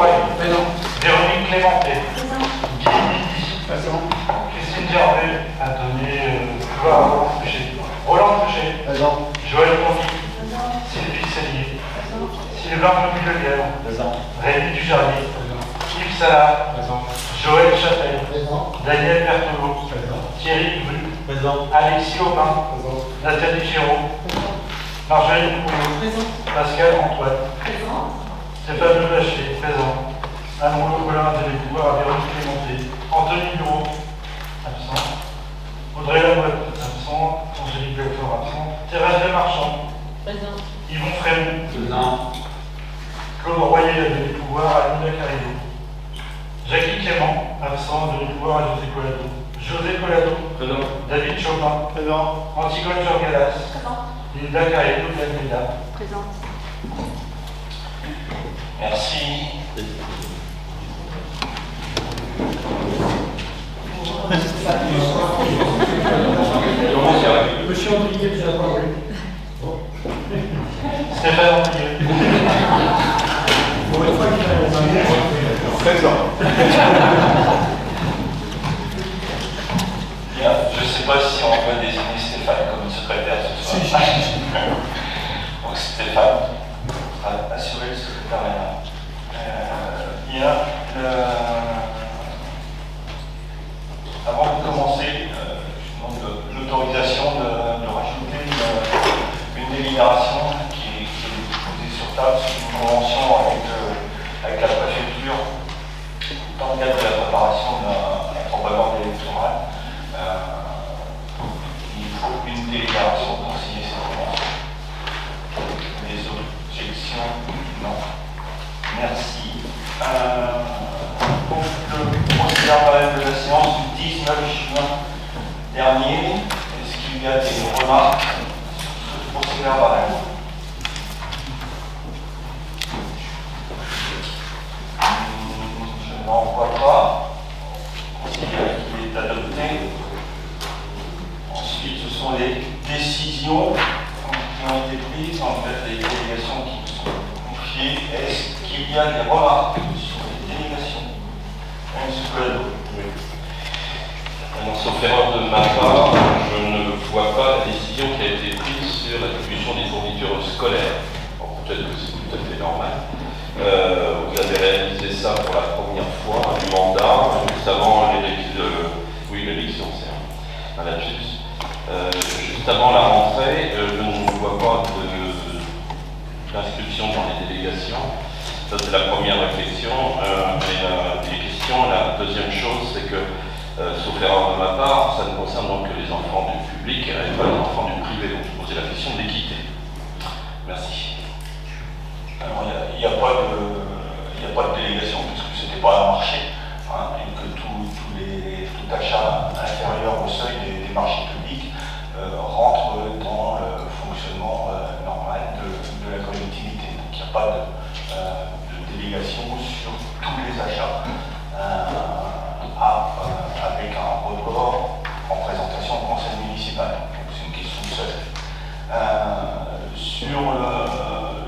Courray. Présent. Véronique Clémenté. Présent. Guy Midi. Présent. Christine Gervais a donné pouvoir à Roland Fouché. Roland Fouché. Présent. Joël Condy. Présent. Sylvie Cellier. Présent. Sylvain Montpellier. Présent. Rémi Dujarrier. Présent. Yves Salah. Présent. Joël Chapelle. Présent. Daniel Berthelot. Présent. Thierry Bru. Présent. Alexis Aubin. Présent. Nathalie Giraud. Présent. Marjolaine Pouillot. Présent. Pascal Antoine. Présent. Stéphane Levacher, présent. Anne-Rouleau Collin a donné pouvoir à Véronique Clémenté. Anthony Bureau, absent. Audrey Lamouette, absent. Angélique Belfort, absent. Thérèse Desmarchands. Présent. Yvon Frémont. Présent. Claude Royer a donné pouvoir à Linda Carillo. Jackie Clément, absent, a donné pouvoir à José Collado. José Collado. Présent. David Chopin. Présent. Antigone Jorgalas. Présent. Linda Carillo de Almeida. Présent. Merci. Monsieur Andrier, déjà parlé. Stéphane Andrieux. Pour une fois qu'il a Présent. Bien, je ne sais pas si on peut désigner Stéphane comme secrétaire ce soir. Donc Stéphane sera assuré le secrétariat. Il y a avant de commencer, je demande l'autorisation de rajouter une délibération qui est posée sur table sur une convention avec la préfecture dans le cadre de la préparation de la propagande électorale. Il faut une délibération pour signer cette convention. Les objections? Non. Merci. Donc, le procès verbal de la séance du 19 juin dernier, est-ce qu'il y a des remarques sur ce procès verbal? Je n'en vois pas. On considère qu'il est adopté. Ensuite, ce sont les décisions qui ont été prises, en fait, les délégations qui nous sont confiées. Est-ce qu'il y a des remarques sur les délégations? Monsieur Collado. Sauf erreur de ma part, je ne vois pas la décision qui a été prise sur l'attribution des fournitures scolaires. Bon, peut-être que c'est tout à fait normal. Vous avez réalisé ça pour la première fois du mandat, juste avant l'élection, c'est un lapsus. Juste avant la rentrée, je ne vois pas d'inscription dans les délégations. Ça, c'est la première réflexion. Et les questions, la deuxième chose, c'est que, sauf erreur de ma part, ça ne concerne donc que les enfants du public et pas les enfants du privé. Donc, je posais la question de l'équité. Merci. Alors, il n'y a pas de délégation, puisque ce n'était pas un marché, hein, et que tout achat inférieur au seuil des marchés publics rentre dans le fonctionnement normal de la collectivité. Donc, il n'y a pas de délégation sur tous les achats avec un report en présentation au conseil municipal. Donc, c'est une question de seuil.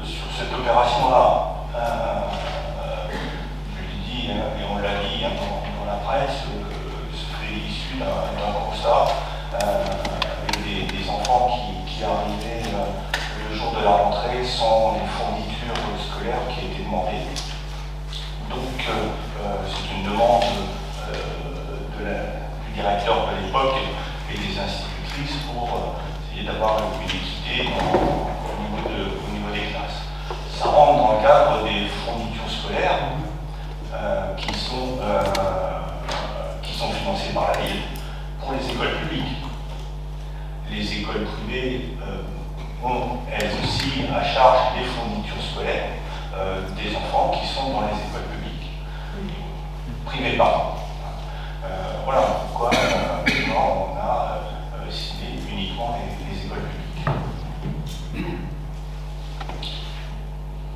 Sur cette opération-là, je l'ai dit, et on l'a dit dans la presse, se fait issue d'un constat avec des enfants qui arrivaient le jour de la rentrée sans les fournitures scolaires qui étaient demandées. Donc, c'est une demande du directeur de l'époque et des institutrices pour essayer d'avoir une équité au niveau des classes. Ça rentre dans le cadre des fournitures scolaires qui sont financées par la ville pour les écoles publiques. Les écoles privées ont elles aussi à charge des fournitures scolaires des enfants qui sont dans les écoles publiques. Privées, pardon. Voilà pourquoi on a ciblé uniquement les écoles publiques.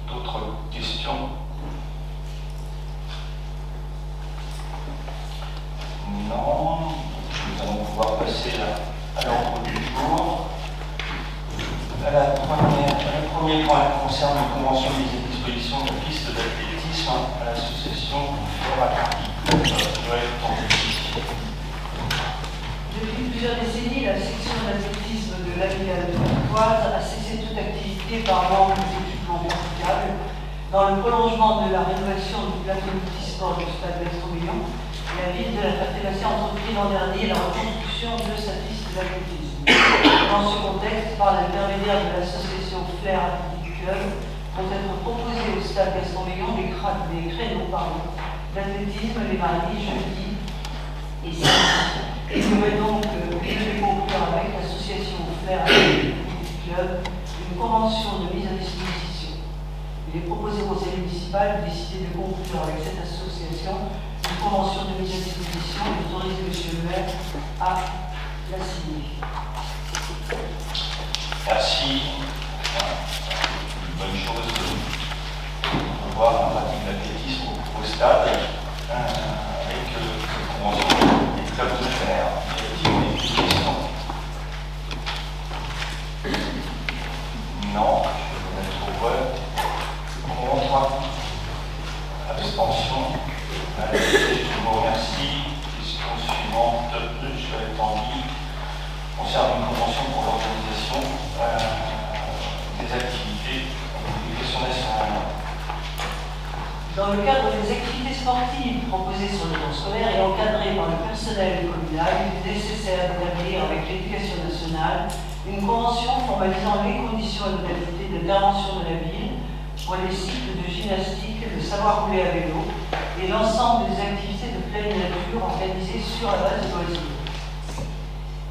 D'autres questions? Non. Nous allons pouvoir passer à l'ordre du jour. Le premier point concerne la convention mise à disposition de pistes d'athlétisme à l'association Flora-Cardi. Depuis plusieurs décennies, la section d'athlétisme de l'Amicale de Pontoise a cessé toute activité par manque d'équipements praticables. Dans le prolongement de la rénovation du plateau multisport du stade Gaston-Million, la ville de La Ferté-Macé a entrepris l'an dernier la reconstruction de sa piste d'athlétisme. Dans ce contexte, par l'intermédiaire de l'association Flair Athletic Club, vont être proposés au stade Gaston-Million des créneaux d'athlétisme les mardis, jeudis et samedis. Et il y aurait donc lieu de conclure avec l'association Flair Athletic Club une convention de mise à disposition. Il est proposé au conseil municipal de décider de conclure avec cette association une convention de mise à disposition et d'autoriser M. le maire à la signer. Merci. Une bonne chose de voir la pratique de l'athlétisme au stade avec cette convention des clubs de fer. Y a-t-il des questions? Non. Je vais mettre au vote. Contre. Abstention. Allez, je vous remercie. Question suivante. Joël Tanguy concerne une convention pour l'organisation des activités d'éducation nationale. Dans le cadre des activités sportives proposées sur le temps scolaire et encadrées par le personnel communal, il est nécessaire d'établir avec l'éducation nationale une convention formalisant les conditions et modalités d'intervention de la ville pour les cycles de gymnastique, de savoir rouler à vélo et l'ensemble des activités de pleine nature organisées sur la base de loisirs.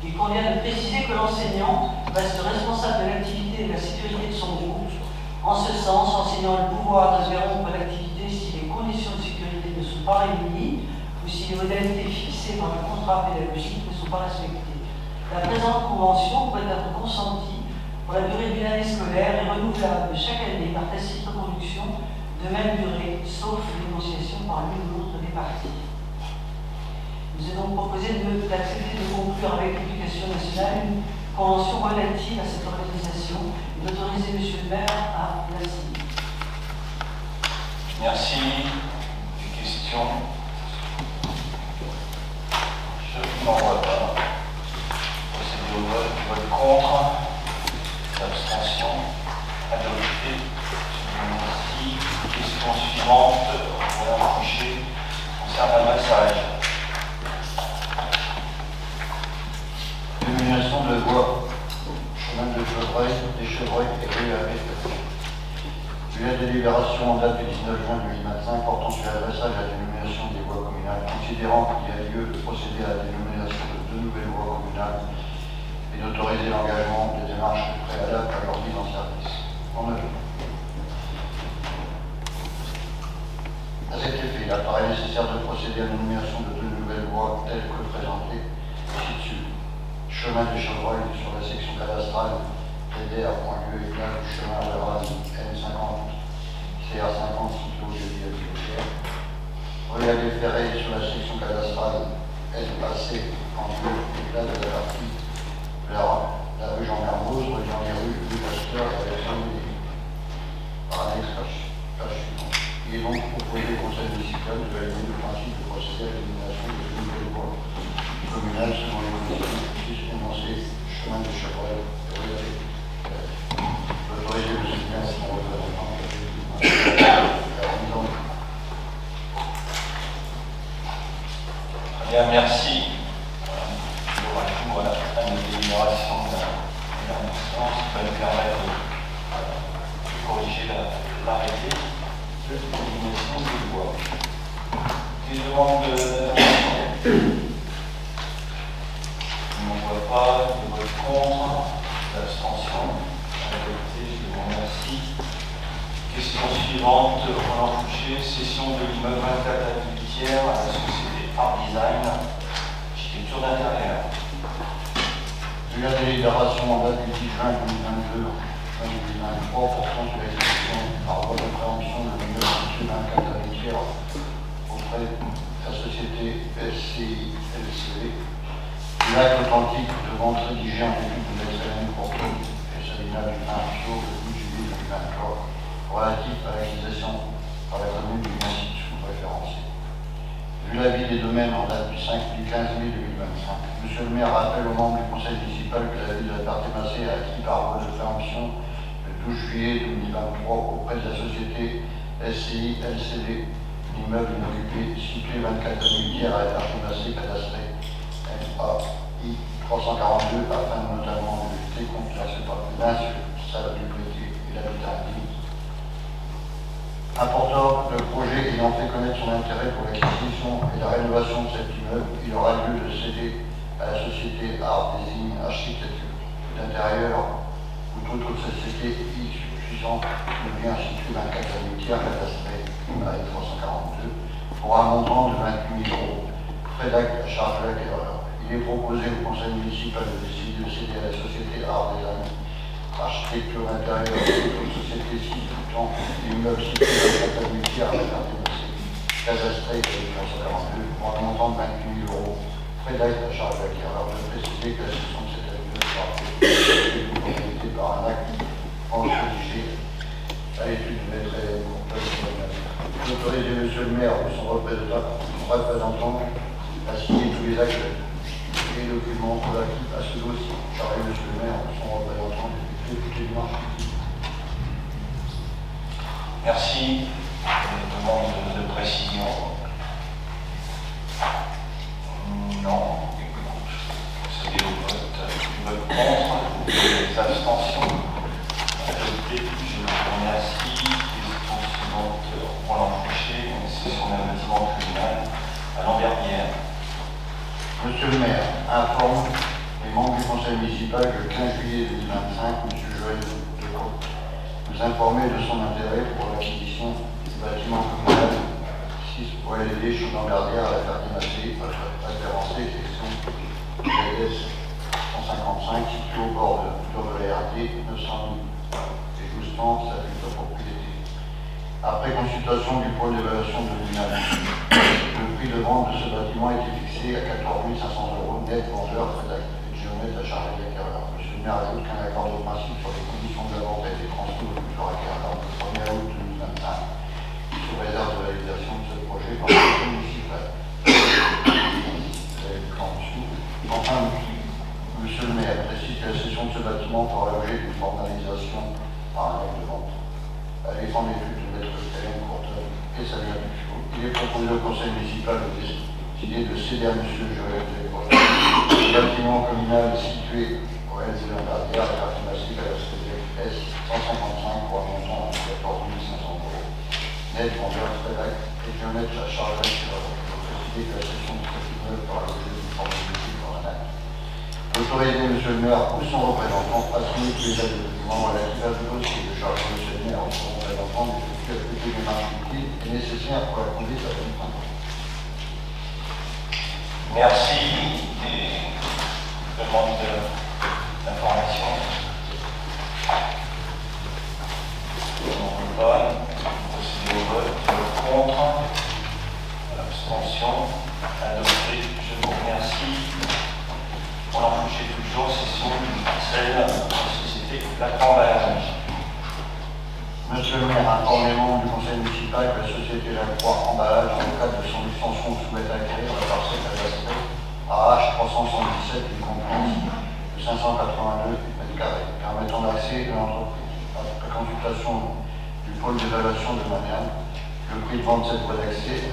Il convient de préciser que l'enseignant reste responsable de l'activité et de la sécurité de son groupe. En ce sens, l'enseignant a le pouvoir d'interrompre l'activité si les conditions de sécurité ne sont pas réunies ou si les modalités fixées par le contrat pédagogique ne sont pas respectées. La présente convention pourrait être consentie pour la durée d'une année scolaire et renouvelable chaque année par tacite reconduction de même durée, sauf négociation par l'une ou l'autre des parties. Il nous est donc proposé d'accepter de conclure avec l'Éducation nationale une convention relative à cette organisation et d'autoriser M. le maire à la signer. Merci. Des questions? Je n'en vois pas. Procéder au vote contre. L'abstention. Adopté. Merci. Question suivante. Voilà, couché. Concerne la massage. Illumination de voies, chemin de Chevreuil, des Chevreuils et rue Abbé. Vu la délibération en date du 19 juin 2025 portant sur l'adressage à la dénomination des voies communales, considérant qu'il y a lieu de procéder à la dénomination de deux nouvelles voies communales et d'autoriser l'engagement des démarches préalables à leur mise en service. En œuvre. À cet effet, il apparaît nécessaire de procéder à la nomination de deux nouvelles voies telles que présentées ci-dessus. Chemin de Chevreuil sur la section cadastrale TDR.lieu égal du chemin de Rade N50 CR50 Ciclo Jeudi à Bilotière. Rue à Ferré sur la section cadastrale SAC en lieu égal de la partie de la rue Jean Mermoz, reliant les rues Louis Pasteur et Alexandre Lévy. Par annexe suivante. Il est donc proposé au conseil municipal de valider le principe de procéder à l'élimination de deux nouvelles voies communales selon les conditions énoncées, chemin de Chevreuil et rue Abbé. L'autoriser le soutien de son représentant Très bien, merci. Je rajoute à nos délibérations de la séance qui va nous permettre de corriger l'arrêté de l'élimination des voies. Des demandes d'intervention? Je n'en vois pas. De vote contre. L'abstention. Adopté. Je vous remercie. Question suivante. Roland Fouché. Cession de l'immeuble 24 à Villetière à la société Art Design. Architecture d'intérieur. Vu la délibération en date du 10 juin 2022, 2023 portant sur l'exécution par voie de préemption de l'immeuble situé 24 à Villetière auprès de la société SCI LCV, l'acte authentique de vente rédigé en début de l'examen pour tout et Sabina du 20 octobre 2023 relatif à l'acquisition par la commune d'une institution des Domaines en date du 15 mai 2025. Monsieur le maire rappelle aux membres du conseil municipal que la ville de La Ferté-Macé a acquis par voie de préemption le 12 juillet 2023 auprès de la société SCI LCD l'immeuble inoccupé situé 24 avenue Pierre à La Ferté-Macé, cadastré MAI 342, afin notamment de lutter contre l'insalubrité et l'habitat indigne. Important, le projet ayant fait connaître son intérêt pour l'acquisition et la rénovation de cet immeuble, il aura lieu de céder à la société Art Design Architecture d'intérieur ou toute autre société suffisante ou bien située 24 avenue Thiers, cadastré à 342, pour un montant de 28 000 €, frais d'acte à charge de l'acquéreur. Il est proposé au conseil municipal de décider de céder à la société Art Design Architecture intérieure de toute société situant l'immeuble situé à la avenue Thiers à la Ferté-Macé, cadastré à 342, pour un montant de 28 000 €, frais d'acte à charge de l'acquéreur. Je préciser que la cession de cette avenue sera faite par un acte rédigé à l'étude de maître et d'autoriser monsieur le maire ou son représentant à signer tous les actes et les documents relatifs à ce dossier. Chargé monsieur le maire ou son représentant toutes les démarches. Merci. Une demande de précision. Non. Procéder au vote contre. Les abstentions. Adopté. Je vous remercie. Question suivante. Roland Fouché, une session d'un bâtiment communal à Lamberbière. Monsieur le maire informe les membres du conseil municipal que le 15 juillet 2025, M. Joël Decomte nous informait de son intérêt pour l'acquisition du bâtiment communal 6 OLD chez Lamberbière à La Ferté-Macé, référencé section PS 155, situé au bord de la RD 900 et joustant sa future propriété. Après consultation du pôle d'évaluation de l'immobilier, le prix de vente de ce bâtiment a été fixé à 14 500 € net vendeur, frais d'acte et géomètre à charge de l'acquéreur. Monsieur le maire ajoute qu'un accord de principe sur les conditions de la vente a été transmis au futur acquéreur le 1er août 2025, sous réserve de réalisation de ce projet par le conseil municipal. Enfin, monsieur le maire précise que la cession de ce bâtiment fera l'objet d'une formalisation par un acte de vente. À l'effet d'étude de maître Hélène Courton et Sabine Dufaux, il est proposé au conseil municipal de décider de céder à M. Joël Decomte le bâtiment communal situé au LZ Lamberbière à la Ferté-Macé à la S 155 pour un montant de 14 500 €. Net vendeur frais d'acte et géomètre à charge de l'acquéreur. Il faut préciser que la cession de cet immeuble fera l'objet d'une formalité par un acte. Autoriser M. le maire ou son représentant à signer tous les actes de documents relatifs à ce dossier. De charge de M. le maire ou son représentant d'effectuer toutes les démarches utiles et nécessaires pour la conduite à la bonne fin. Merci. Des demandes d'information. Non, pas. Procéder au vote. Contre. Abstention. Adopté. Je vous remercie. On en touche toujours, session d'une parcelle de la société Lacroix-Emballage. Monsieur le maire informe les membres du conseil municipal que la société Lacroix Emballage, dans le cadre de son extension, souhaite acquérir la parcelle cadastrée à H377 d'une compétence de 582 m², permettant l'accès de l'entreprise. Après consultation du pôle d'évaluation de Maniane, le prix de vente de cette voie d'accès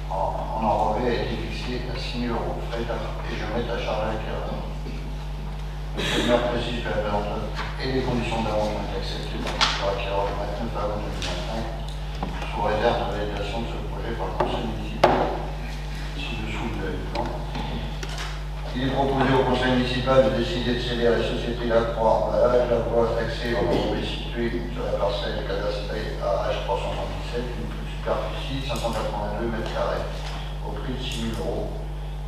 en enrobé a été fixé à 6 000 €, frais et géomètre à charge de l'acquéreur. Monsieur le maire précise que la présente et les conditions de la vente ont été acceptées par l'acquéreur le 29 avril 2025, sous réserve de validation de ce projet par le conseil municipal. Ci-dessous, vous avez le plan. Il est proposé au conseil municipal de décider de céder à la société Lacroix Emballage la voie d'accès en enrobé située sur la parcelle cadastrée à H377, une superficie 582 m², au prix de 6 000 €,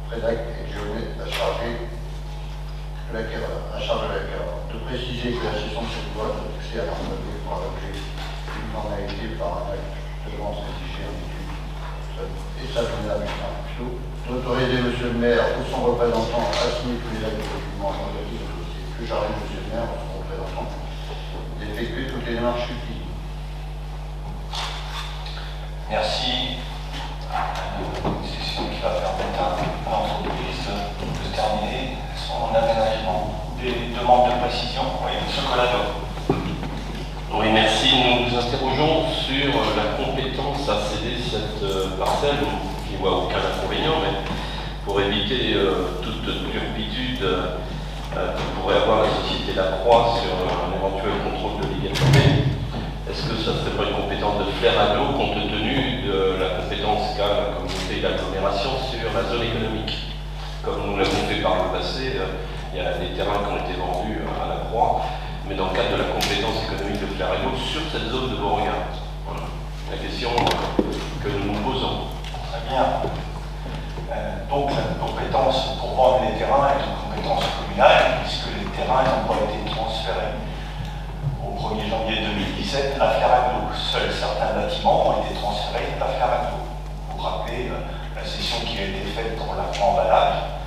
frais d'acte et géomètre à charge de l'acquéreur. De préciser que la cession de cette voie d'accès à l'entreprise fera l'objet d'une formalité par un acte de vente rédigé en étude et s'ajoutera d'autoriser M. le maire ou son représentant à signer tous les actes de documents relatifs au dossier. Que j'arrive M. le maire ou son représentant d'effectuer toutes les démarches utiles. Merci. Une session qui va faire Monsieur Collado. Oui, merci. Nous nous interrogeons sur la compétence à céder cette parcelle. Je n'y vois aucun inconvénient, mais pour éviter toute turpitude que pourrait avoir la société Lacroix sur un éventuel contrôle de l'égalité, est-ce que ça ne serait pas une compétence de fer à l'eau compte tenu de la compétence qu'a la communauté d'agglomération sur la zone économique? Comme nous l'avons fait par le passé, il y a des terrains qui ont été vendus à Lacroix, mais dans le cadre de la compétence économique de Flarélo sur cette zone de Beauregard. Voilà la question que nous nous posons. Très bien. Donc la compétence pour vendre les terrains est une compétence communale, puisque les terrains n'ont pas été transférés au 1er janvier 2017 à Flarélo. Seuls certains bâtiments ont été transférés à Flarélo. Vous vous rappelez la cession qui a été faite pour la emballage.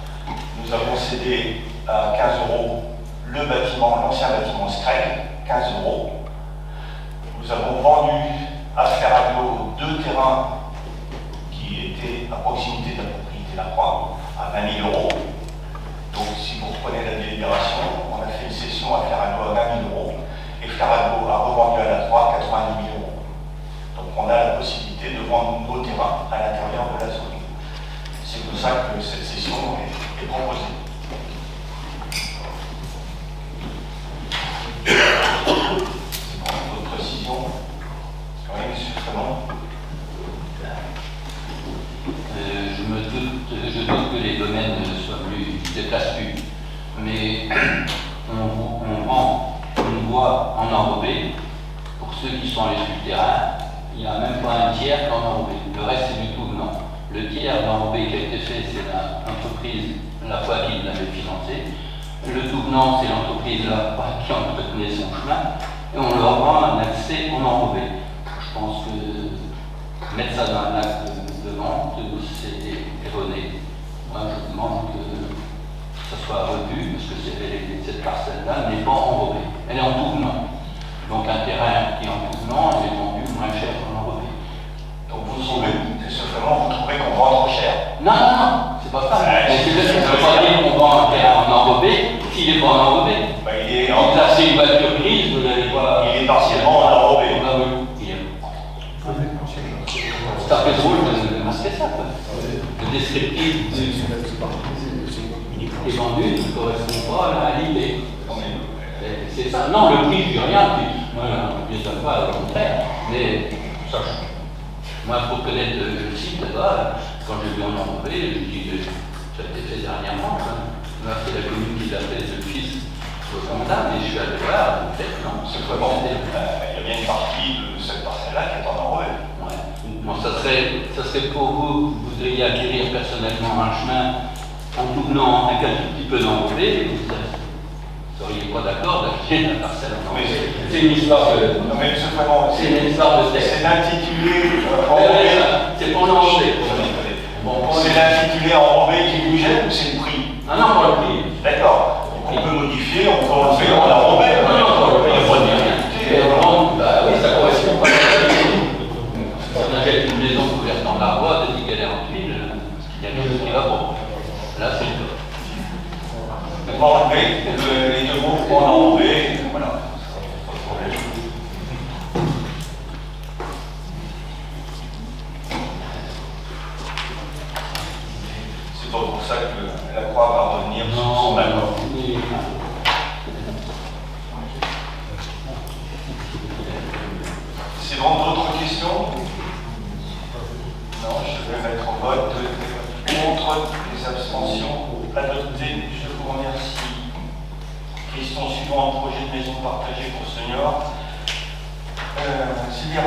Nous avons cédé à 15 € le bâtiment, l'ancien bâtiment Screg, 15 €. Nous avons vendu à Flarélo 2 terrains qui étaient à proximité de la propriété Lacroix, à 20 000 €. Donc si vous reprenez la délibération, on a fait une cession à Flarélo à 20 000 € et Flarélo a revendu à Lacroix 90 000 €. Donc on a la possibilité de vendre nos terrains à l'intérieur de la zone. C'est pour ça que cette cession est proposée. C'est pour votre précision. Oui, monsieur Frémont. Je doute que les domaines se déplacent plus. Mais on vend une voie en enrobé. Pour ceux qui sont allés sur le terrain, il n'y a même pas un tiers qu'en enrobé. Le reste, c'est du tout venant. Le tiers d'enrobé qui a été fait, c'est l'entreprise La Foi qui l'avait financé. Le tout venant, c'est l'entreprise La Foi qui entretenait son chemin. Et on leur rend un accès en enrobé. Je pense que mettre ça dans un acte de vente, c'est erroné. Moi, je demande que ça soit revu, parce que cette parcelle-là n'est pas enrobée. Elle est en tout venant. Donc un terrain qui est en tout venant, elle est vendu moins cher qu'en enrobé. Donc vous trouvez, vous trouvez qu'on vend trop cher? Non, c'est pas ça. Mais c'est juste qu'on ne peut pas dire qu'on vend un terrain en enrobé s'il n'est pas en enrobé. Il est Si là c'est une voiture grise, vous n'allez pas. Il est partiellement en enrobé. Ah oui, il est. C'est un peu drôle de masquer ça, quoi. Le descriptif est vendu ne correspond pas à l'idée. C'est ça. Non, le prix, je dis rien, puis moi, je ne sais pas, au contraire. Mais ça, moi, pour connaître le site là-bas, quand j'ai vu en enrobé, je dis que ça a été fait dernièrement. Là, c'est la commune qui l'a fait, c'est le fils au comptable, mais je suis allé voir, en fait, non, c'est pas bon. Il y a bien une partie de cette parcelle-là qui est en enrobé. Ouais. Bon, ça serait pour vous, vous voudriez acquérir personnellement un chemin en tout venant avec un tout petit peu d'enrobé, vous seriez pas d'accord d'acheter la parcelle en enrobé. C'est une histoire de. Non, mais c'est vraiment. C'est une histoire de texte. C'est l'intitulé enrobé. C'est pour l'enrobé. Bon, c'est l'intitulé enrobé qui vous gêne ou c'est le prix? Ah non, pas le prix. D'accord. On peut modifier, on peut en faire en enrobé. Non, pas le prix, il n'y a pas de rien. Bah oui, ça correspond pas à la qualité. Si on achète une maison couverte en arbois, on dit qu'elle est en tuile, il y a quelque chose qui va pas. Là, c'est le cas. On va enlever les deux mots pour en enrobé. Voilà. Pas de problème. C'est pas pour ça que la Croix va revenir sur son accord. C'est donc d'autres questions? Non, je vais mettre au vote contre les abstentions adoptées. Je vous remercie. Question suivante, projet de maison partagée pour seniors. Sylvia.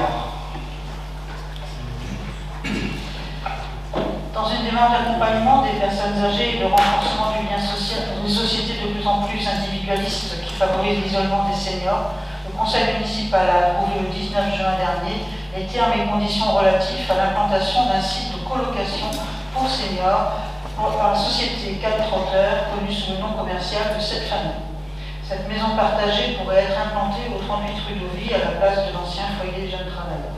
Dans une démarche d'accompagnement des personnes âgées et de renforcement du lien social dans une société de plus en plus individualiste qui favorise l'isolement des seniors, le conseil municipal a approuvé le 19 juin dernier les termes et conditions relatifs à l'implantation d'un site de colocation pour seniors par la société 4 Auteurs, connue sous le nom commercial de Cette Famille. Cette maison partagée pourrait être implantée au 38 rue d'Auvy à la place de l'ancien foyer des jeunes travailleurs.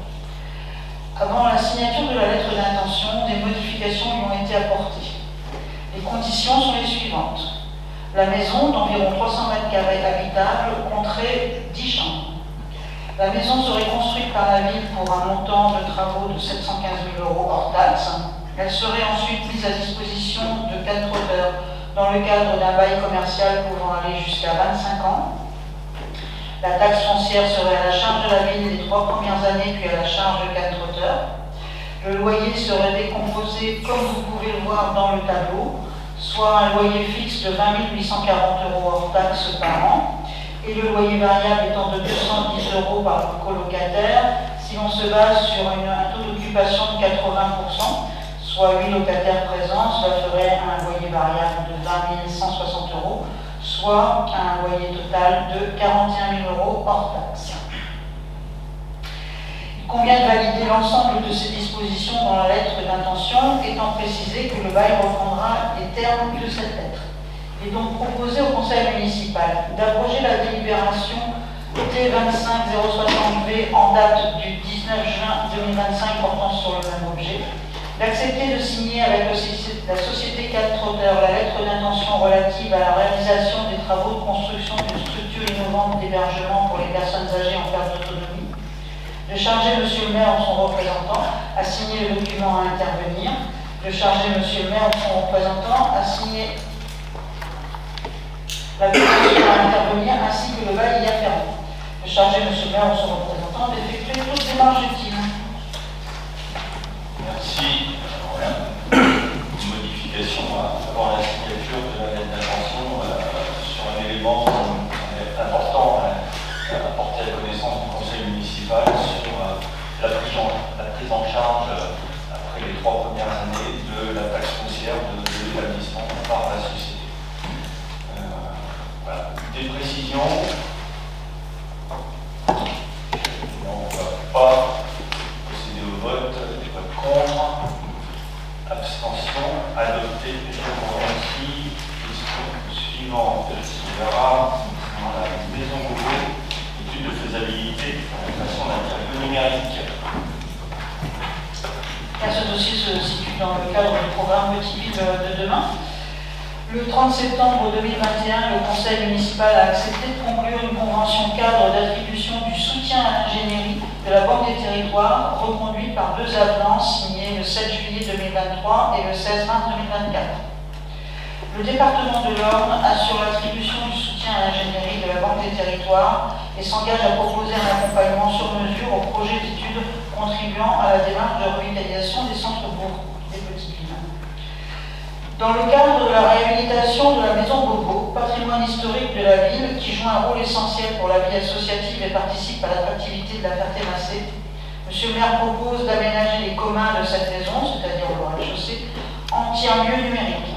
Avant la signature de la lettre d'intention, des modifications lui ont été apportées. Les conditions sont les suivantes. La maison, d'environ 300 mètres carrés habitable, compterait 10 chambres. La maison serait construite par la ville pour un montant de travaux de 715 000 € hors taxe. Elle serait ensuite mise à disposition de 4 auteurs dans le cadre d'un bail commercial pouvant aller jusqu'à 25 ans. La taxe foncière serait à la charge de la ville les 3 premières années, puis à la charge de 4 auteurs. Le loyer serait décomposé, comme vous pouvez le voir dans le tableau, soit un loyer fixe de 20 840 € hors taxe par an, et le loyer variable étant de 210 € par colocataire, si l'on se base sur un taux d'occupation de 80%, soit 8 locataires présents, cela ferait un loyer variable de 20 160 €, soit un loyer total de 41 000 € hors taxe. Il convient de valider l'ensemble de ces dispositions dans la lettre d'intention, étant précisé que le bail reprendra les termes de cette lettre. Il est donc proposé au Conseil municipal d'abroger la délibération T25060V en date du 19 juin 2025 portant sur le même objet, d'accepter de signer avec la société 4 auteurs la lettre d'intention relative à la réalisation des travaux de construction d'une structure innovante d'hébergement pour les personnes âgées en perte d'autonomie, de charger M. le maire ou son représentant à signer le document à intervenir, de charger M. le maire ou son représentant à signer la décision à intervenir ainsi que le bail y afférent, de charger M. le maire ou son représentant d'effectuer toute démarche utile. Merci. Une modification avant la signature de la lettre d'intention sur un élément important à porter à la connaissance du conseil municipal sur la prise en charge après les 3 premières années de la taxe foncière de l'établissement par la société. Voilà. Des précisions. On ne va pas procéder au vote. Vote contre. Abstention. Adopté. Je vous remercie. Question suivante. Sylvera. La maison Beauvau. Étude de faisabilité pour la création d'un tableau numérique. Ce dossier se situe dans le cadre du programme Petite Ville de demain. Le 30 septembre 2021, le Conseil municipal a accepté de conclure une convention cadre d'attribution du soutien à l'ingénierie de la Banque des Territoires, reconduite par 2 avenants signés le 7 juillet 2023 et le 16 mars 2024. Le département de l'Orne assure l'attribution du soutien à l'ingénierie de la Banque des Territoires et s'engage à proposer un accompagnement sur mesure au projet d'études contribuant à la démarche de revitalisation des centres-bourgs des petites villes. Dans le cadre de la réhabilitation de la maison Beauvau, patrimoine historique de la ville qui joue un rôle essentiel pour la vie associative et participe à l'attractivité de la Ferté-Massé, M. le maire propose d'aménager les communs de cette maison, c'est-à-dire le rez-de-chaussée, en tiers-lieu numérique.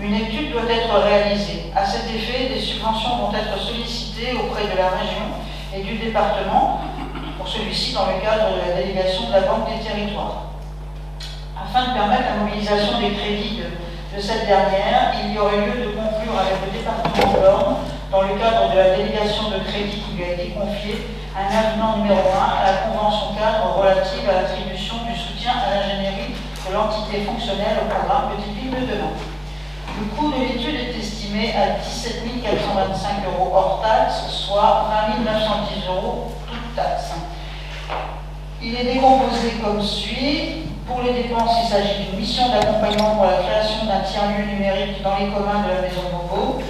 Une étude doit être réalisée. À cet effet, des subventions vont être sollicitées auprès de la région et du département, pour celui-ci dans le cadre de la délégation de la Banque des Territoires. Afin de permettre la mobilisation des crédits de cette dernière, il y aurait lieu de conclure avec le département de l'Orne, dans le cadre de la délégation de crédit qui lui a été confiée, un avenant numéro 1 à la convention cadre relative à l'attribution du soutien à l'ingénierie de l'entité fonctionnelle au programme Petite Ville de demain. Le coût de l'étude est estimé à 17 425 € hors taxe, soit 20 910 € toute taxe. Il est décomposé comme suit. Pour les dépenses, il s'agit d'une mission d'accompagnement pour la création d'un tiers-lieu numérique dans les communs de la maison Beauvau.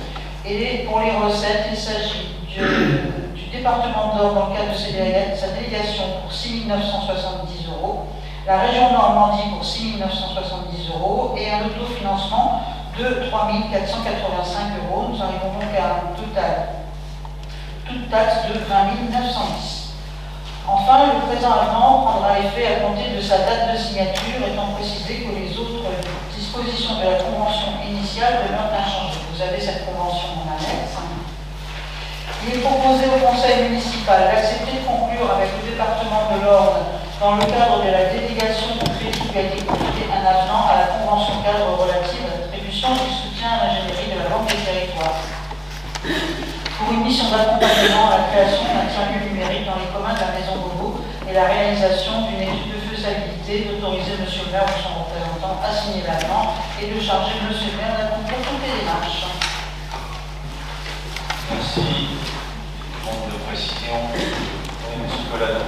Et pour les recettes, il s'agit du département de l'Orne dans le cadre de sa délégation pour 6 970 €, la région Normandie pour 6 970 € et un autofinancement de 3 485 €. Nous arrivons donc à un total, toute taxe, de 20 910 €. Enfin, le présent avenant prendra effet à compter de sa date de signature, étant précisé que les autres dispositions de la convention initiale demeurent inchangées. Vous avez cette convention en annexe. Il est proposé au Conseil municipal d'accepter de conclure avec le département de l'Orne, dans le cadre de la délégation de crédit qui a été confiée, un avenant à la convention cadre relative à l'attribution du soutien à l'ingénierie de la Banque des Territoires, pour une mission d'accompagnement à la création d'un tiers-lieu numérique dans les communs de la maison Beauvau et la réalisation d'une étude de faisabilité, d'autoriser M. le maire ou son représentant à signer l'avenant et de charger M. le maire d'accomplir toutes les démarches. Merci. Demande de précision. Nicolas.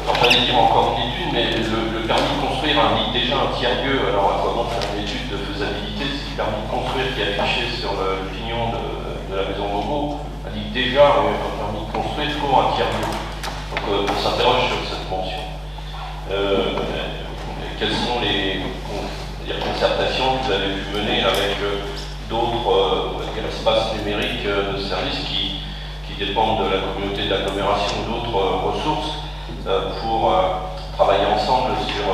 Alors j'allais dire encore une étude, mais le permis de construire indique déjà un tiers-lieu. Alors à quoi bon faire une étude de faisabilité si le permis de construire qui est affiché sur le pignon de la maison Bobo indique déjà un permis de construire pour un tiers-lieu. Donc on s'interroge sur cette mention. Quelles sont les concertations que vous avez pu mener avec d'autres espaces numériques de services qui dépendent de la communauté d'agglomération ou d'autres ressources pour travailler ensemble sur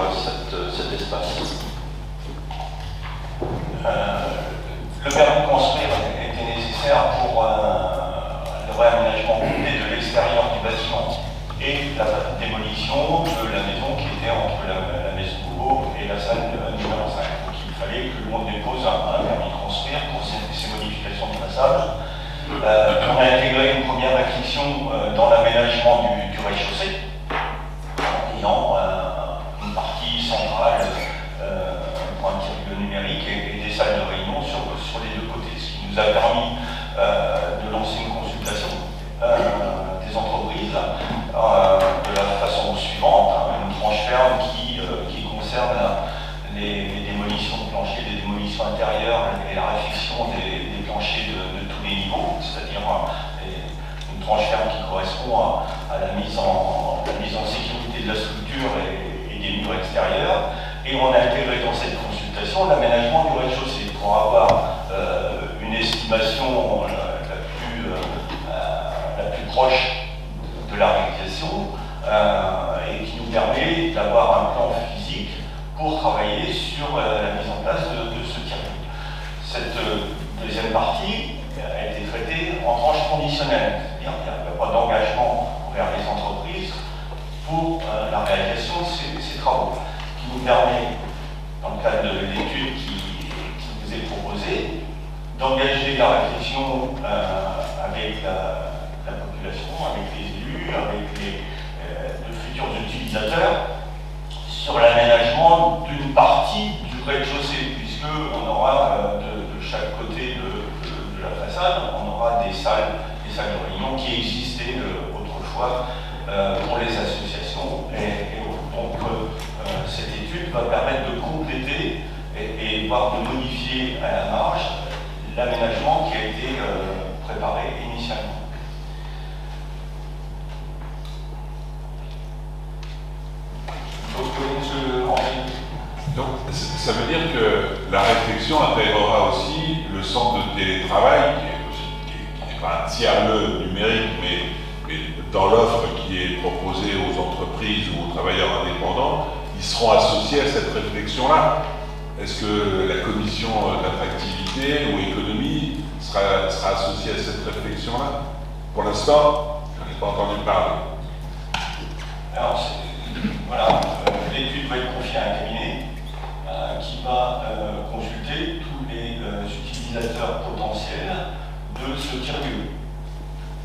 cet espace? Le permis de construire était nécessaire pour le réaménagement complet de l'extérieur du bâtiment et la démolition de la maison qui était entre la maison Bobo et la salle numéro 5. Donc il fallait que le monde dépose un permis de construire pour ces modifications de façade. On a intégré une première acquisition dans l'aménagement du rez-de-chaussée, en ayant une partie centrale pour un tiers-lieu numérique et des salles de réunion sur les deux côtés, ce qui nous a permis de lancer une consultation des entreprises de la façon suivante, une tranche ferme qui concerne les démolitions de planchers, les démolitions intérieures et la réfection des planchers de tous les niveaux, c'est-à-dire une tranche ferme qui correspond à la mise en sécurité de la structure et des murs extérieurs. Et on a intégré dans cette consultation l'aménagement du rez-de-chaussée pour avoir une estimation la plus proche de la réalisation et qui nous permet d'avoir un plan physique pour travailler sur la mise en place de ce tiers-lieu. Cette deuxième partie a été traitée en tranche conditionnelle, c'est-à-dire qu'il n'y a pas d'engagement envers les entreprises pour la réalisation de ces travaux, qui nous permet, dans le cadre de l'étude qui vous est proposée, d'engager la réflexion avec la population, avec les élus, avec de futurs utilisateurs, sur l'aménagement d'une partie du rez-de-chaussée, puisqu'on aura de chaque côté de la façade, on aura des salles de réunion qui existaient autrefois pour les associations. Et donc cette étude va permettre de compléter et voire de modifier à la marge l'aménagement qui a été préparé initialement. Donc, ça veut dire que la réflexion intégrera aussi le centre de télétravail, qui n'est pas un tiers-lieu numérique, mais dans l'offre qui est proposée aux entreprises ou aux travailleurs indépendants, ils seront associés à cette réflexion-là. Est-ce que la commission d'attractivité ou économie sera associée à cette réflexion-là? Pour l'instant, je n'en ai pas entendu parler. Alors, voilà, l'étude va être confiée à un cabinet qui va consulter tous les utilisateurs potentiels de ce tiers-lieu.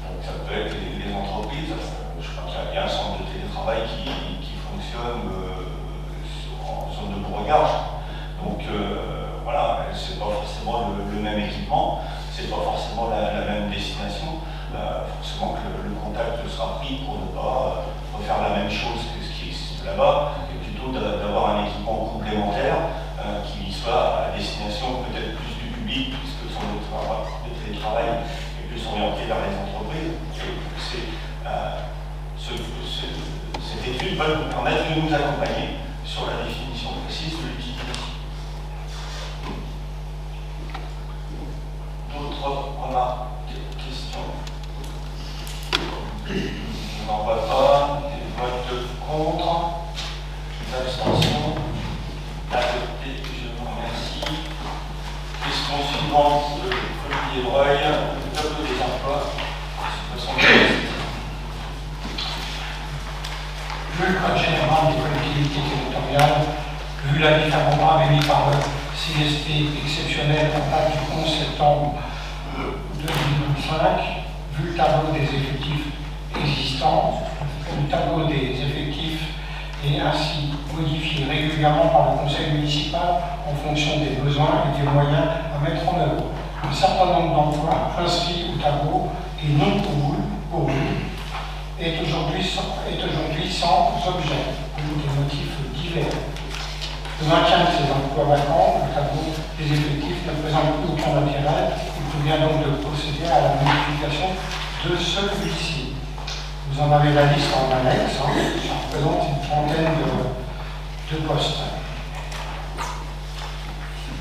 Donc ça peut être les entreprises, je crois qu'il y a un centre de télétravail qui fonctionne en zone de Beauregard. Donc voilà, c'est pas forcément le même équipement, c'est pas forcément la même destination. Forcément que le contact sera pris pour ne pas refaire la même chose que ce qui existe là-bas, et plutôt d'avoir un équipement complémentaire qui soit à destination peut-être plus du public, puisque son télétravail est plus orienté vers les entreprises. Cette étude va nous permettre de nous accompagner sur la définition précise de l'utilisation. D'autres remarques, questions? Je n'en vois pas. Des votes contre, des abstentions. Adopté, je vous remercie. Question suivante de Olivier Breuil, le tableau des emplois. Vu le code général des collectivités territoriales, vu l'avis favorable émis par le CSP exceptionnel en date du 11 septembre 2005, vu le tableau des effectifs existants, le tableau des effectifs est ainsi modifié régulièrement par le conseil municipal en fonction des besoins et des moyens à mettre en œuvre. un certain nombre d'emplois inscrits au tableau et non pourvus est aujourd'hui sans objet pour des motifs divers. Le maintien de ces emplois vacants, le tableau des effectifs ne présente aucun intérêt. Il convient donc de procéder à la modification de celui-ci. Vous en avez la liste en annexe, ça représente une trentaine de postes.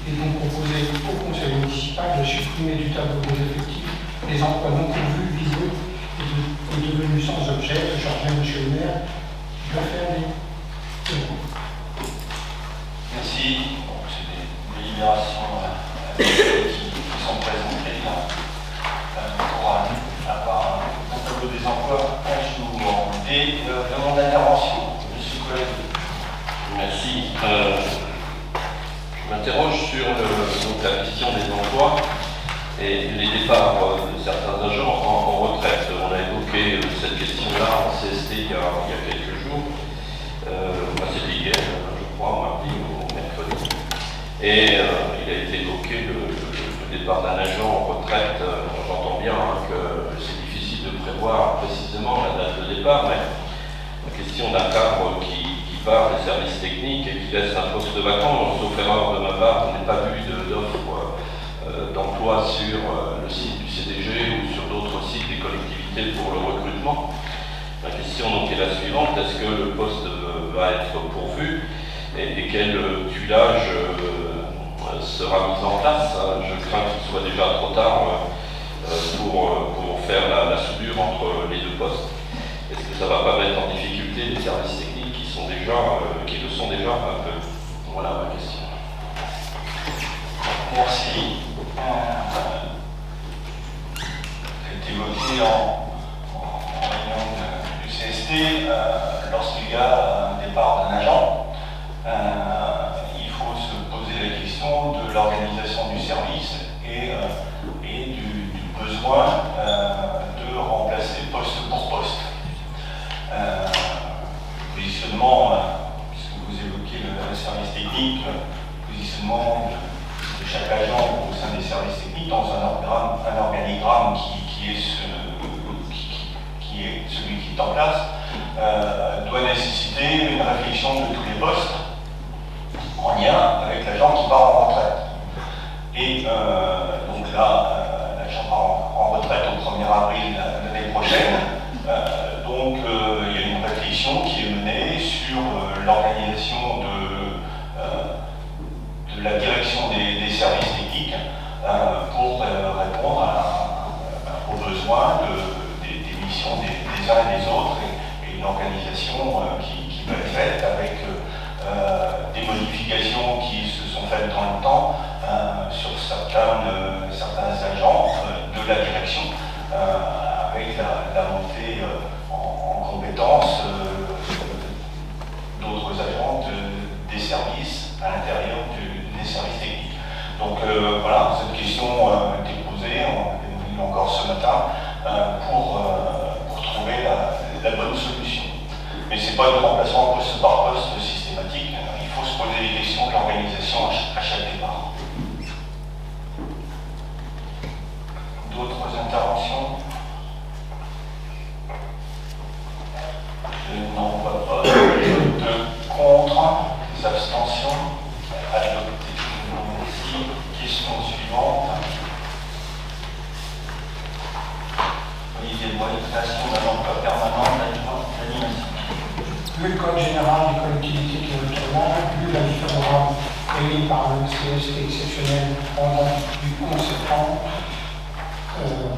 Il est donc proposé au conseil municipal de supprimer du tableau des effectifs les emplois non pourvus, visés et devenus sans objet, de charger M. le maire de faire des recours. Merci. Donc, c'est des délibérations qui sont présentées pour avoir un tableau des emplois un jour. Des demandes d'intervention. Monsieur Collègue. Merci. Je m'interroge sur donc la question des emplois et les départs de certains agents en retraite. On a évoqué cette question-là en CST il y a quelques jours. C'était hier, je crois, mardi ou mercredi. Et il a été évoqué le départ d'un agent en retraite. J'entends bien que c'est difficile de prévoir précisément la date de départ, mais la question d'un cadre qui part des services techniques et qui laisse un poste vacant, sauf erreur de ma part, je n'ai pas vu d'offre d'emploi sur le site du CDG ou sur d'autres sites des collectivités pour le recrutement. La question donc est la suivante: est-ce que le poste va être pourvu et quel tuilage sera mis en place? Je crains qu'il soit déjà trop tard pour faire la soudure entre les deux postes. Est-ce que ça va pas mettre en difficulté les services techniques qui le sont déjà un peu? Voilà ma question. Merci. C'est évoqué en réunion du CST, lorsqu'il y a un départ d'un agent, il faut se poser la question de l'organisation du service et du besoin de remplacer poste pour poste. Positionnement, puisque vous évoquez le service technique, positionnement de chaque agent au sein des services techniques dans un organigramme qui est celui qui est en place, doit nécessiter une réflexion de tous les postes en lien avec l'agent qui part en retraite. Et donc là, l'agent part en retraite au 1er avril l'année prochaine. Donc il y a une réflexion qui est menée sur l'organisation de la direction des services techniques pour répondre aux besoins des missions des uns et des autres et une organisation qui va être faite avec des modifications qui se sont faites dans le temps sur certains agents de la direction avec la montée en compétences d'autres agents des services à l'intérieur des services techniques. Donc voilà, cette question a été posée, on l'a vu encore ce matin, pour trouver la bonne solution. Mais ce n'est pas un remplacement poste par poste systématique, il faut se poser les questions de l'organisation à chaque départ. D'autres interventions? Je n'en vois pas de contre, des abstentions. Adopté. Merci. Question suivante. Olivier Bois, création d'un emploi permanent d'animation. Vu le Code général des collectivités territoriales, vu l'avis favorable émis par le CST exceptionnel en date du 11 septembre,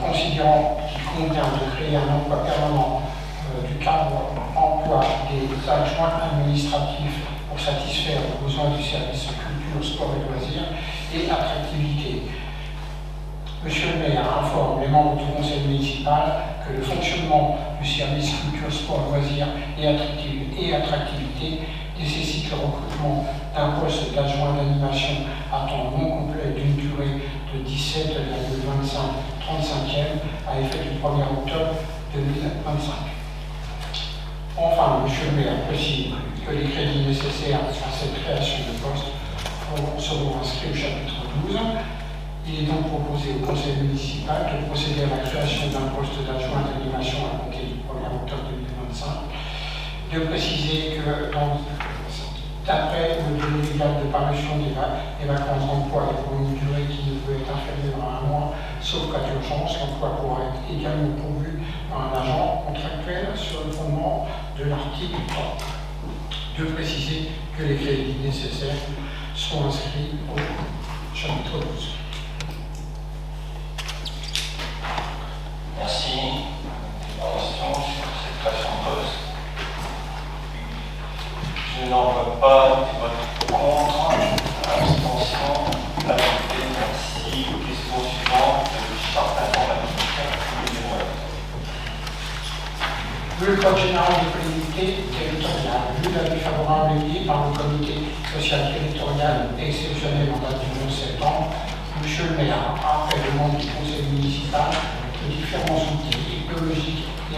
considérant qu'il convient de créer un emploi permanent du cadre emploi des adjoints administratifs pour satisfaire aux besoins du service culture, sport et loisirs et attractivité. Monsieur le maire informe les membres du conseil municipal que le fonctionnement du service culture, sport, loisirs et attractivité nécessite le recrutement d'un poste d'adjoint d'animation à temps non complet d'une durée de 17,25/35e à effet du 1er octobre 2025. Enfin, monsieur le maire précise que les crédits nécessaires à cette création de poste seront inscrits au chapitre 12 Il est donc proposé au conseil municipal de procéder à la création d'un poste d'adjoint d'animation à compter du 1er octobre 2025, de préciser que d'après le délai légal de parution des vacances d'emploi et pour une durée qui ne peut être inférieure à 1 mois, sauf cas d'urgence, l'emploi pourra être également pourvu par un agent contractuel sur le fondement de l'article 3. De préciser que les crédits nécessaires sont inscrits au chapitre 12. Merci. Des questions sur cette création de poste? Je n'en vois pas de vote contre. Abstention. Adopté. Merci. Question suivante. Charte informatique. Vu le Code général des collectivités territoriales, vu l'avis favorable émis par le comité social territorial exceptionnel en date du 11 septembre, Monsieur le maire, après demande du conseil municipal, de différents outils technologiques et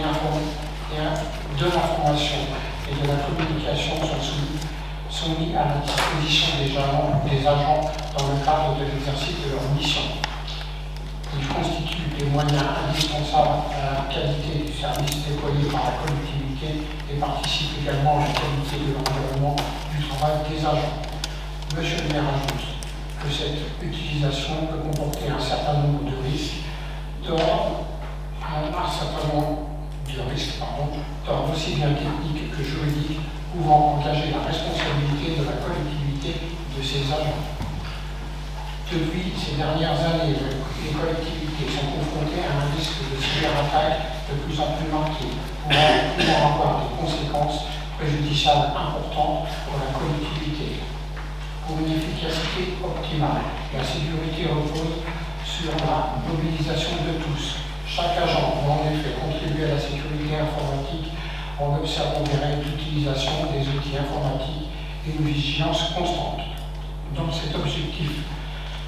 de l'information et de la communication sont mis à la disposition des agents dans le cadre de l'exercice de leur mission. Ils constituent des moyens indispensables à la qualité du service déployé par la collectivité et participent également à la qualité de l'environnement du travail des agents. Monsieur le maire ajoute que cette utilisation peut comporter un certain nombre de risques d'ordre aussi bien technique que juridique, pouvant engager la responsabilité de la collectivité de ses agents. Depuis ces dernières années, les collectivités sont confrontées à un risque de cyberattaque de plus en plus marqué, pouvant avoir des conséquences préjudiciables importantes pour la collectivité. Pour une efficacité optimale, la sécurité repose sur la mobilisation de tous. Chaque agent doit en effet contribuer à la sécurité informatique en observant des règles d'utilisation des outils informatiques et une vigilance constante. Dans cet objectif,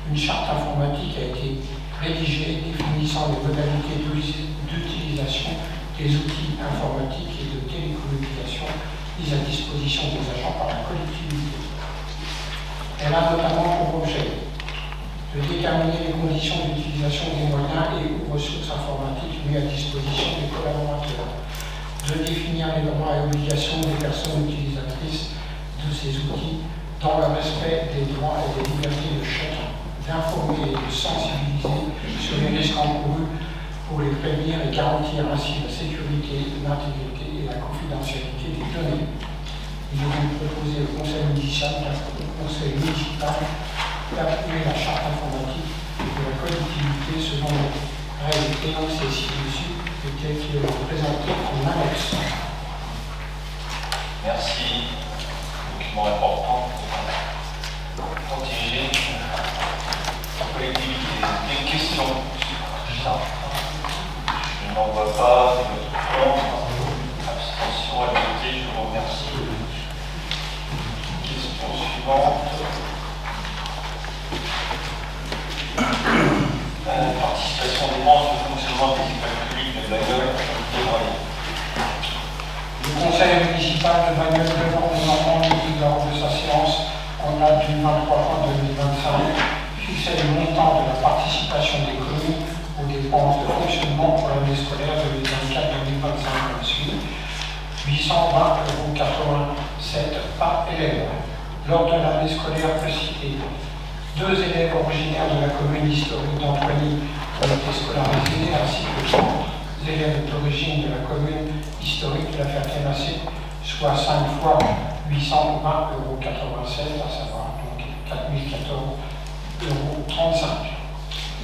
une charte informatique a été rédigée définissant les modalités d'utilisation des outils informatiques et de télécommunications mis à disposition des agents par la collectivité. Elle a notamment pour objet de déterminer les conditions d'utilisation des moyens et ou ressources informatiques mis à disposition des collaborateurs, de définir les droits et obligations des personnes utilisatrices de ces outils dans le respect des droits et des libertés de chacun, d'informer et de sensibiliser sur les risques encourus pour les prévenir et garantir ainsi la sécurité, l'intégrité et la confidentialité des données. Il est donc proposé au conseil municipal d'approuver la charte informatique de la collectivité selon les règles énoncées ci-dessus et telles qu'elles sont présentées en annexe. Merci. Document important pour protéger la collectivité. Des questions sur ça? Je n'en vois pas. De vote contre. Abstention adoptée. Je vous remercie. Question suivante. Participation des membres au fonctionnement des écoles publiques de Bagnole et Moyen. Le conseil municipal de Bagnole devant nous entendre lors de sa séance en date du 23 juin 2025 fixait le montant de la participation des communes aux dépenses de fonctionnement pour l'année scolaire 2024-2025 comme suit: 820,87 € par élève. Lors de l'année scolaire précitée, 2 élèves originaires de la commune historique d'Antoigny ont été scolarisés, ainsi que 30 élèves d'origine de la commune historique de la Ferté-Massé, soit 5 fois 820,87 €, à savoir donc 4014,35 €.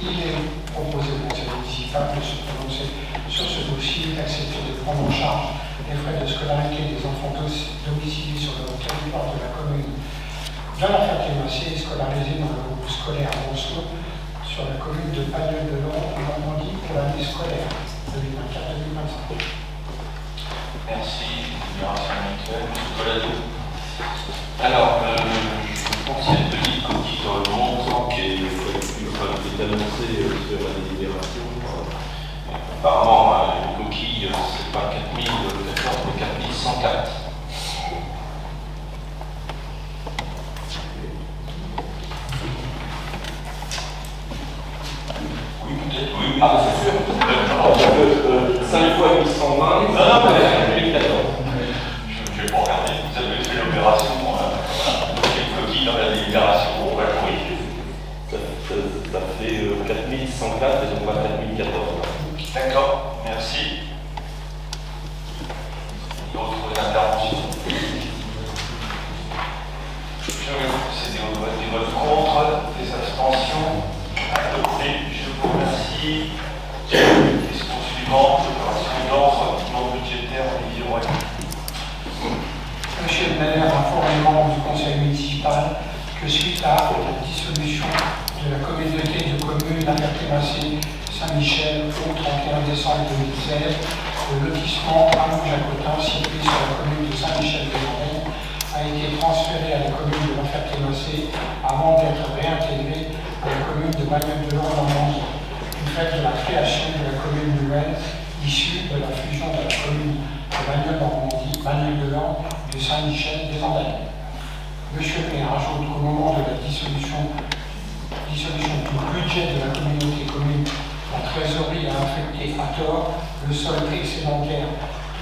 Il est proposé au conseil municipal de se prononcer sur ce dossier et d'accepter de prendre en charge les frais de scolarité des enfants domiciliés sur le territoire de la commune de la Ferté-Massé et scolarisés dans le groupe scolaire Monceau sur la commune de Bagnole-de-Lons en Normandie pour l'année scolaire 2024-2025. Merci. Libération mutuelle. M. Colado. Alors, je pense qu'il y a une petite coquille dans le montant qui est annoncé sur la délibération. Apparemment, une coquille, c'est pas 4014, mais 4104. Ah, bah, c'est sûr. 5 fois 1120, non, mais 2014. je vais pas regarder. Vous avez fait l'opération, j'ai une coquille dans la délibération, on va le corriger. Ça fait 4104 et donc pas 4014. D'accord, merci. D'autres interventions? Je vais procéder au vote. Des votes contre, des abstentions. Adopté. Je vous remercie. Question suivante, opération d'ordre non budgétaire, Olivier Roy. Monsieur le maire informe les membres du conseil municipal que suite à la dissolution de la communauté de communes La Ferté-Massé Saint-Michel au 31 décembre 2016, le lotissement Hameau-Jacotin situé sur la commune de Saint-Michel-des-Monts a été transféré à la commune de La Ferté-Massé avant d'être réintégré à la commune de Bagnoles-de-Lans du fait de la création de la commune nouvelle issue de la fusion de la commune de Bagnoles-de-Lans de Saint-Michel-des-Andelys. Monsieur le maire ajoute qu'au moment de la dissolution du budget de la communauté commune, la trésorerie a affecté à tort le solde excédentaire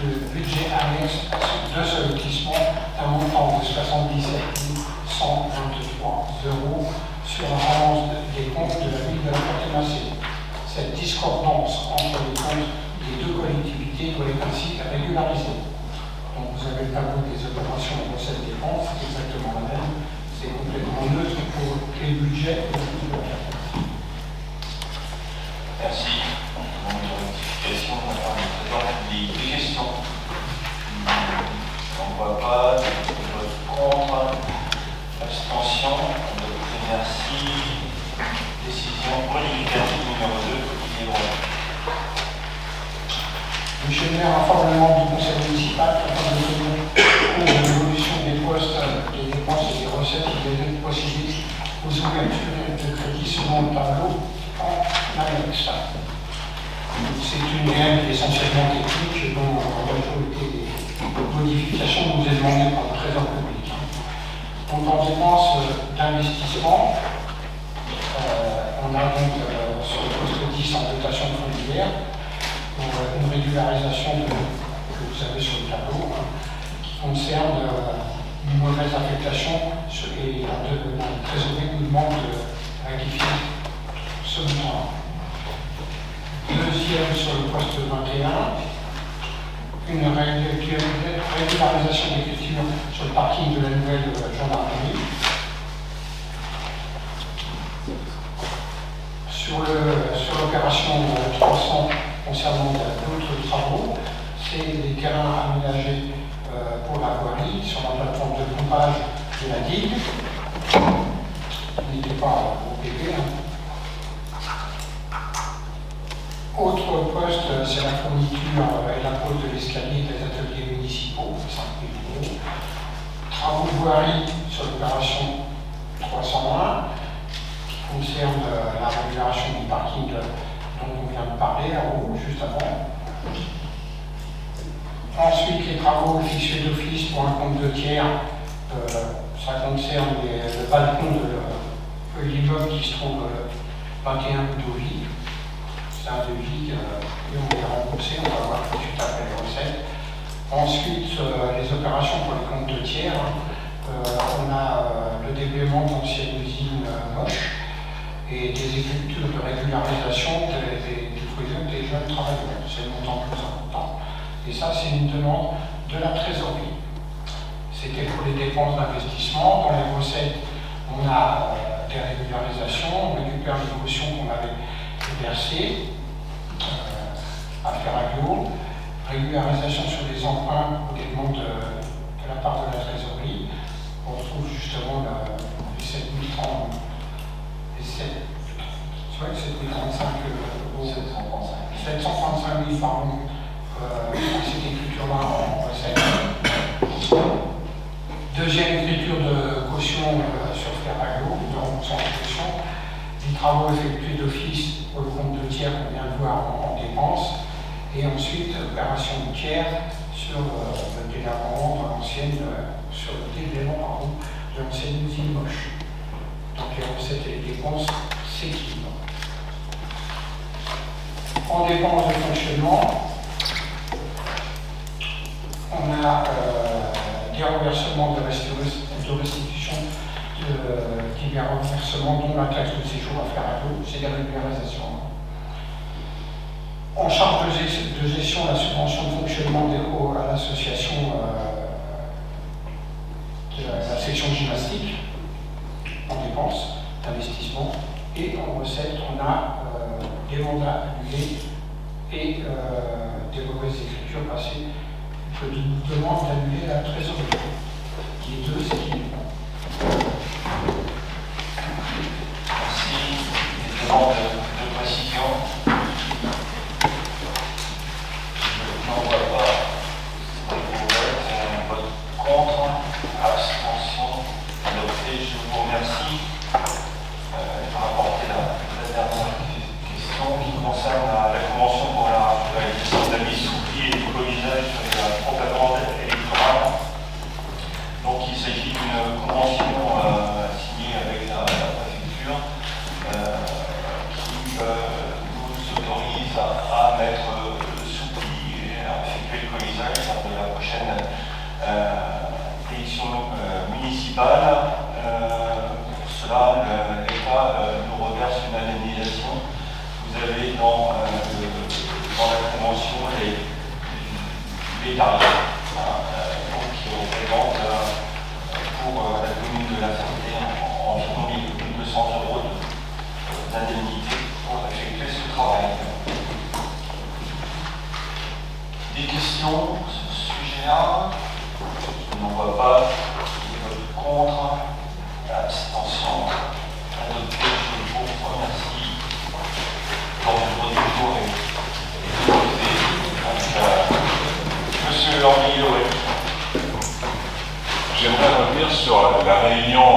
de budget annexe de ce lotissement d'un montant de 77 123 € sur la balance des comptes de la ville de La Ferté-Massé. Cette discordance entre les comptes des deux collectivités doit être ainsi régularisée. Donc vous avez le tableau des opérations de recettes dépenses, c'est exactement la même, c'est complètement neutre pour les budgets et les budgets. Merci. Rectification de la part du président public. Des questions? On ne voit pas. De vote contre. Abstention. Adopté. Merci. Décision modificative numéro 2. Olivier Roy. Monsieur le maire informe le membre du conseil municipal afin de tenir compte de l'évolution des postes, des dépenses et des recettes qui devaient procéder aux ouvertures de crédit selon le tableau en annexe. C'est une règle essentiellement technique dont la majorité des modifications nous est demandée par le trésor public. Donc en dépenses d'investissement, on a donc sur le poste 10 en dotation foncière une régularisation que vous avez sur le tableau qui concerne une mauvaise affectation et la trésorerie nous demande de rectifier ce montant. Deuxième sur le poste 21, une régularisation d'écriture sur le parking de la nouvelle gendarmerie. Sur l'opération 300 concernant d'autres travaux, c'est les terrains aménagés pour la voirie sur la plateforme de pompage de la digue. N'était pas au PP. Autre poste, c'est la fourniture et la pose de l'escalier des ateliers municipaux, 5 000 €. Travaux de voirie sur l'opération 301, qui concerne la régulation du parking dont on vient de parler, juste avant. Ensuite, les travaux effectués d'office pour un compte de tiers, ça concerne le balcon de l'immeuble qui se trouve 21 Ludovic. C'est un devis et on est remboursé, on va voir tout de suite après les recettes. Ensuite, les opérations pour les comptes de tiers, on a le déblaiement d'anciennes usines moches et des écritures de régularisation des jeunes travailleurs. C'est le montant le plus important. Et ça, c'est une demande de la trésorerie. C'était pour les dépenses d'investissement. Dans les recettes, on a des régularisations, on récupère les cautions qu'on avait versées à Ferraglio, régularisation sur les emprunts pour des demandes de la part de la trésorerie. On retrouve justement les 7030. C'est vrai que 7035 735 000 par an, cette écriture-là en recette. Deuxième écriture de caution sur Ferraglio, de remboursement de caution. Les travaux effectués d'office pour le compte de tiers qu'on vient de voir en dépenses. Et ensuite, opération de tiers sur le délabrement de l'ancienne, sur le délabrement de l'ancienne usine moche. Donc les recettes et les dépenses s'équilibrent. En dépenses de fonctionnement, on a des reversements de restitution de divers reversements, dont la taxe de séjour à faire à l'eau, c'est des régularisations. En charge de gestion, la subvention de fonctionnement à l'association de la section gymnastique, en dépenses d'investissement, et en recettes, on a des mandats annulés et des mauvaises écritures passées que nous demande d'annuler la trésorerie. Les deux, c'est équilibrant. Merci. Des demandes de précision. Je n'en vois pas. On vote contre. Abstention. Adopté. Je vous remercie. Je vais rapporter la dernière question qui concerne la convention pour la réalisation de la mise sous pli et du colisage sur la propagande électorale. Donc il s'agit d'une convention signée avec la préfecture qui nous autorise à mettre sous pli et à effectuer le colisage lors de la prochaine élection municipale. Pour cela, l'État nous reverse une indemnisation. Vous avez dans la convention les tarifs qui représentent pour la commune de La Ferté environ 1 200 € d'indemnité pour effectuer ce travail. Des questions sur ce sujet-là? Je n'en vois pas. Qui vote contre? Abstention. Adopté. Je vous remercie. L'ordre du jour est posé. Monsieur Lormier, J'aimerais revenir sur la réunion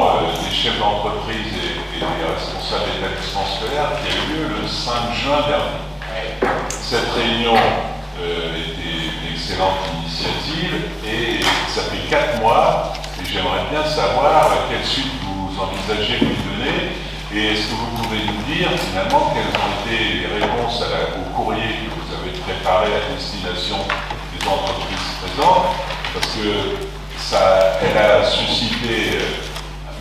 des chefs d'entreprise et des responsables d'établissements scolaires qui a eu lieu le 5 juin dernier. Cette réunion était une excellente initiative et ça fait 4 mois et j'aimerais bien savoir quelle suite vous envisagez de lui donner et est-ce que vous pouvez nous dire finalement quelles ont été les réponses au courrier que vous avez préparé à destination des entreprises présentes, parce que elle a suscité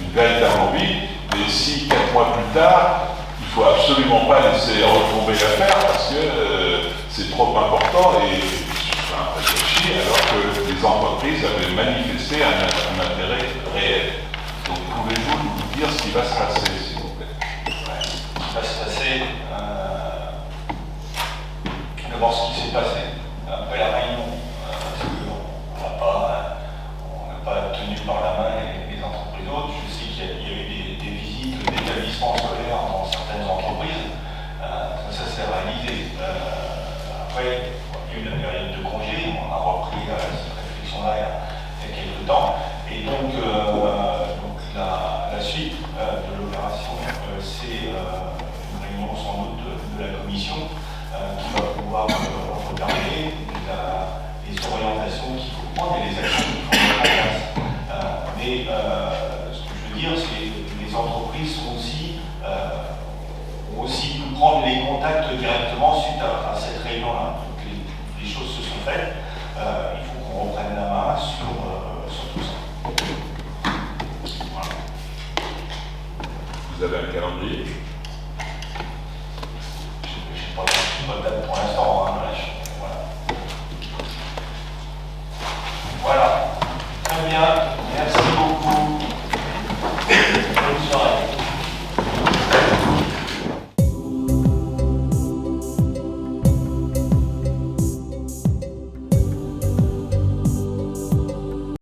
une véritable envie, mais si 4 mois plus tard, il ne faut absolument pas laisser retomber l'affaire parce que c'est trop important et réfléchi alors que les entreprises avaient manifesté un intérêt réel. Donc pouvez-vous nous dire ce qui va se passer, s'il vous plaît? Ce qui va se passer, d'abord ce qui s'est passé après la réunion, parce qu'on n'a pas tenu par la main les entreprises autres. Je sais qu'il y a eu des visites d'établissements scolaires dans certaines entreprises. Ça s'est réalisé. Après, il y a eu la période de congé, on a repris cette réflexion-là il y a quelques temps. Et donc la suite de l'opération, c'est une réunion sans doute de la commission qui va pouvoir regarder les orientations qu'il faut prendre et les actions qu'il faut mettre en place. Mais ce que je veux dire, c'est que les entreprises ont aussi pu prendre les contacts directement suite à cette réunion-là. Donc les choses se sont faites. Il faut qu'on reprenne la main sur tout ça. Voilà. Vous avez un calendrier? Je ne sais pas date pour l'instant.